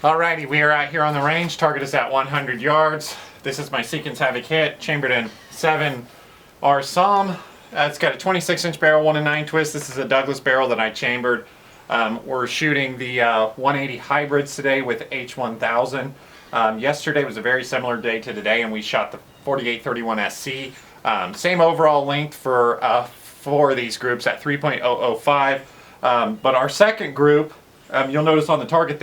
Alrighty, we are out here on the range. Target is at 100 yards. This is my Sequence Havoc hit, chambered in 7 RSAUM. It's got a 26-inch barrel, 1 9 twist. This is a Douglas barrel that I chambered. We're shooting the 180 hybrids today with H1000. Yesterday was a very similar day to today, and we shot the 4831 SC. Same overall length for these groups at 3.005. But our second group, you'll notice on the target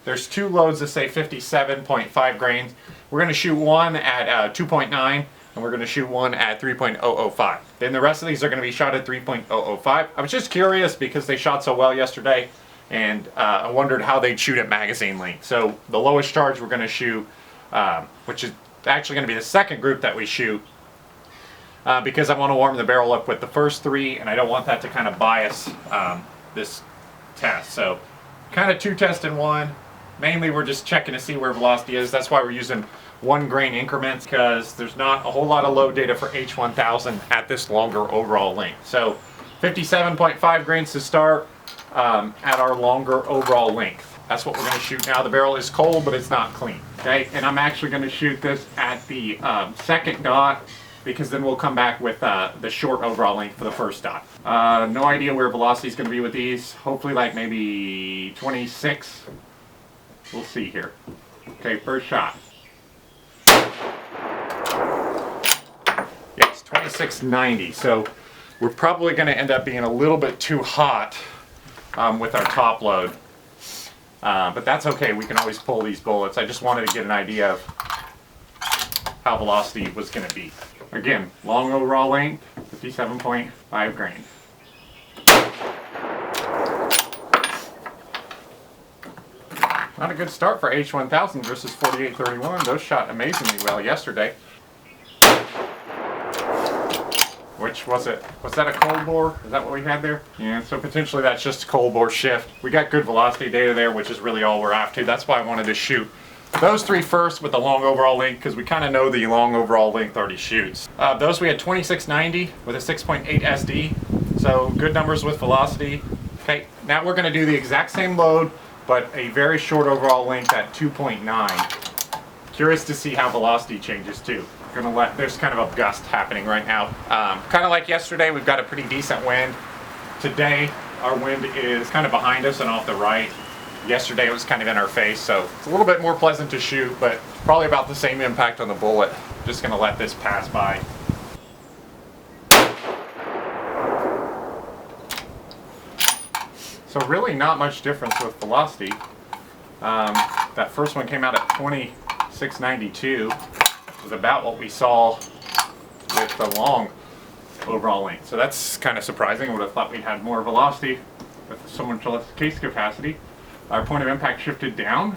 there's 2 loads that say 57.5 grains. We're going to shoot one at 2.9, and we're going to shoot one at 3.005. Then the rest of these are going to be shot at 3.005. I was just curious because they shot so well yesterday, and I wondered how they'd shoot at magazine length. So the lowest charge we're going to shoot, which is actually going to be the second group that we shoot, because I want to warm the barrel up with the first 3, and I don't want that to kind of bias this test. So kind of 2 tests in 1. Mainly we're just checking to see where velocity is. That's why we're using 1 grain increments, because there's not a whole lot of load data for H1000 at this longer overall length. So 57.5 grains to start at our longer overall length. That's what we're going to shoot now. The barrel is cold, but it's not clean. Okay, and I'm actually going to shoot this at the second dot, because then we'll come back with the short overall length for the first dot. No idea where velocity is going to be with these. Hopefully like maybe 26. We'll see here. Okay, first shot. Yes, 2690. So we're probably going to end up being a little bit too hot with our top load. But that's okay. We can always pull these bullets. I just wanted to get an idea of how velocity was going to be. Again, long overall length, 57.5 grains. Not a good start for H1000 versus 4831. Those shot amazingly well yesterday. Which was it? Was that a cold bore? Is that what we had there? Yeah, so potentially that's just a cold bore shift. We got good velocity data there, which is really all we're after. That's why I wanted to shoot those 3 first with the long overall length, because we kind of know the long overall length already shoots. Those we had 2690 with a 6.8 SD, so good numbers with velocity. Okay, now we're going to do the exact same load, but a very short overall length at 2.9. Curious to see how velocity changes too. There's kind of a gust happening right now. Kind of like yesterday, we've got a pretty decent wind. Today, our wind is kind of behind us and off the right. Yesterday it was kind of in our face, so it's a little bit more pleasant to shoot, but probably about the same impact on the bullet. Just going to let this pass by. So really not much difference with velocity. That first one came out at 2692. Which was about what we saw with the long overall length. So that's kind of surprising. I would have thought we'd had more velocity with so much less case capacity. Our point of impact shifted down.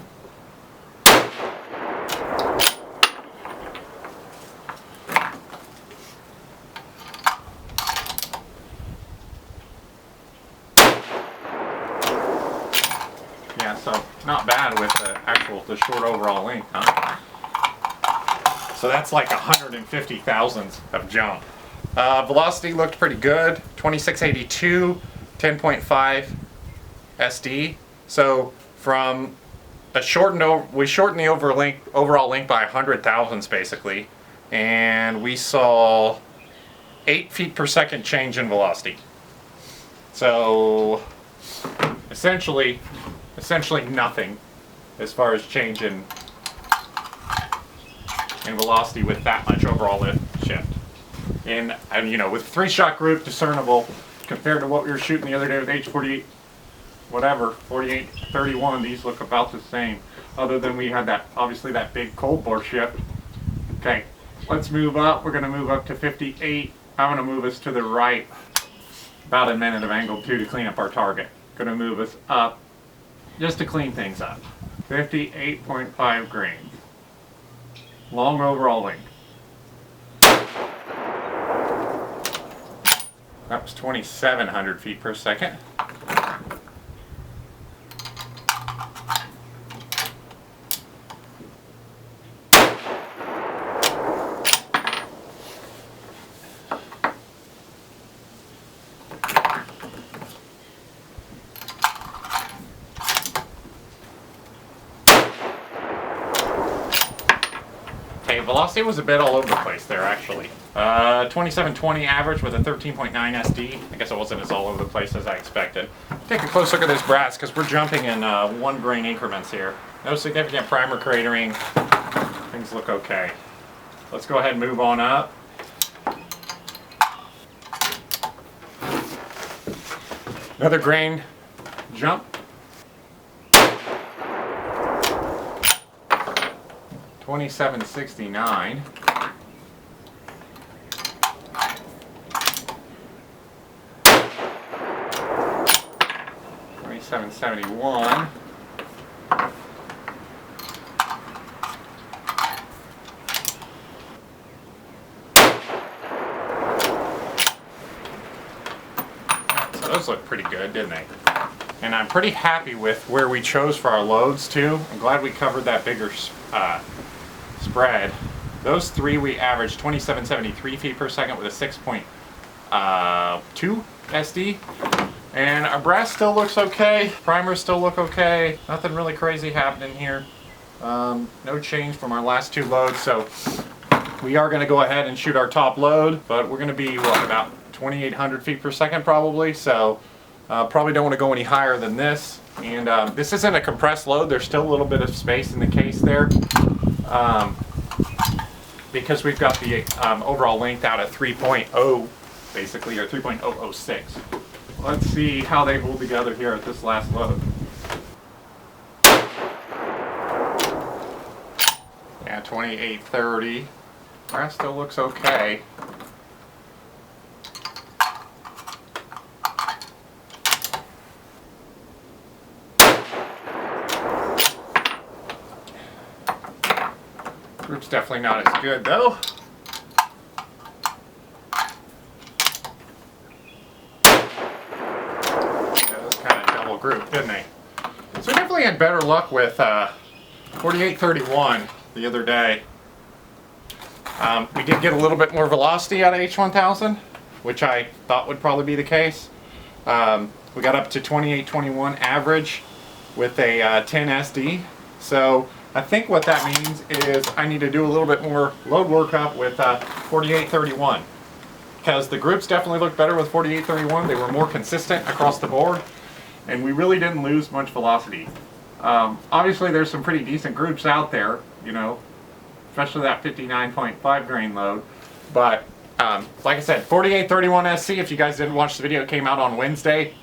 Yeah, so not bad with the short overall length, huh? So that's like 150 thousandths of jump. Velocity looked pretty good. 2682, 10.5 SD. So from we shortened the overall length by 100 thousandths basically, and we saw 8 feet per second change in velocity. So essentially nothing as far as change in velocity with that much overall lift shift. And you know, with 3-shot group, discernible compared to what we were shooting the other day with H48, whatever, 4831. These look about the same, other than we had that, obviously, that big cold bore shift. Okay, let's move up. We're going to move up to 58. I'm going to move us to the right about a minute of angle 2 to clean up our target. Going to move us up just to clean things up. 58.5 grains. Long overall length. That was 2,700 feet per second. velocity was a bit all over the place there actually. 2720 average with a 13.9 SD. I guess it wasn't as all over the place as I expected. Take a close look at this brass because we're jumping in 1 grain increments here. No significant primer cratering. Things look okay. Let's go ahead and move on up. Another grain jump. 2769. $27.71. So those look pretty good, didn't they? And I'm pretty happy with where we chose for our loads too. I'm glad we covered that bigger spread. Those three we averaged 2773 feet per second with a 6.2 SD. And our brass still looks okay. Primers still look okay. Nothing really crazy happening here. No change from our last 2 loads. So we are going to go ahead and shoot our top load, but we're going to be what, about 2,800 feet per second probably. So probably don't want to go any higher than this. And this isn't a compressed load. There's still a little bit of space in the case there. Because we've got the overall length out at 3.0 basically, or 3.006. Let's see how they hold together here at this last load. Yeah, 2830. Brass still looks okay. Group's definitely not as good though. Group, didn't they? So we definitely had better luck with 4831 the other day. We did get a little bit more velocity out of H1000, which I thought would probably be the case. We got up to 2821 average with a 10 SD. So I think what that means is I need to do a little bit more load workup with 4831, because the groups definitely looked better with 4831. They were more consistent across the board, and we really didn't lose much velocity. Obviously there's some pretty decent groups out there, you know, especially that 59.5 grain load. But like I said, 4831 SC, if you guys didn't watch the video, it came out on Wednesday.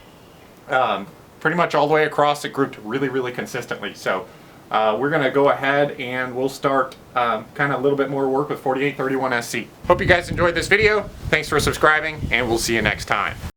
Pretty much all the way across, it grouped really consistently. So we're going to go ahead and we'll start kind of a little bit more work with 4831 SC. Hope you guys enjoyed this video. Thanks for subscribing, and we'll see you next time.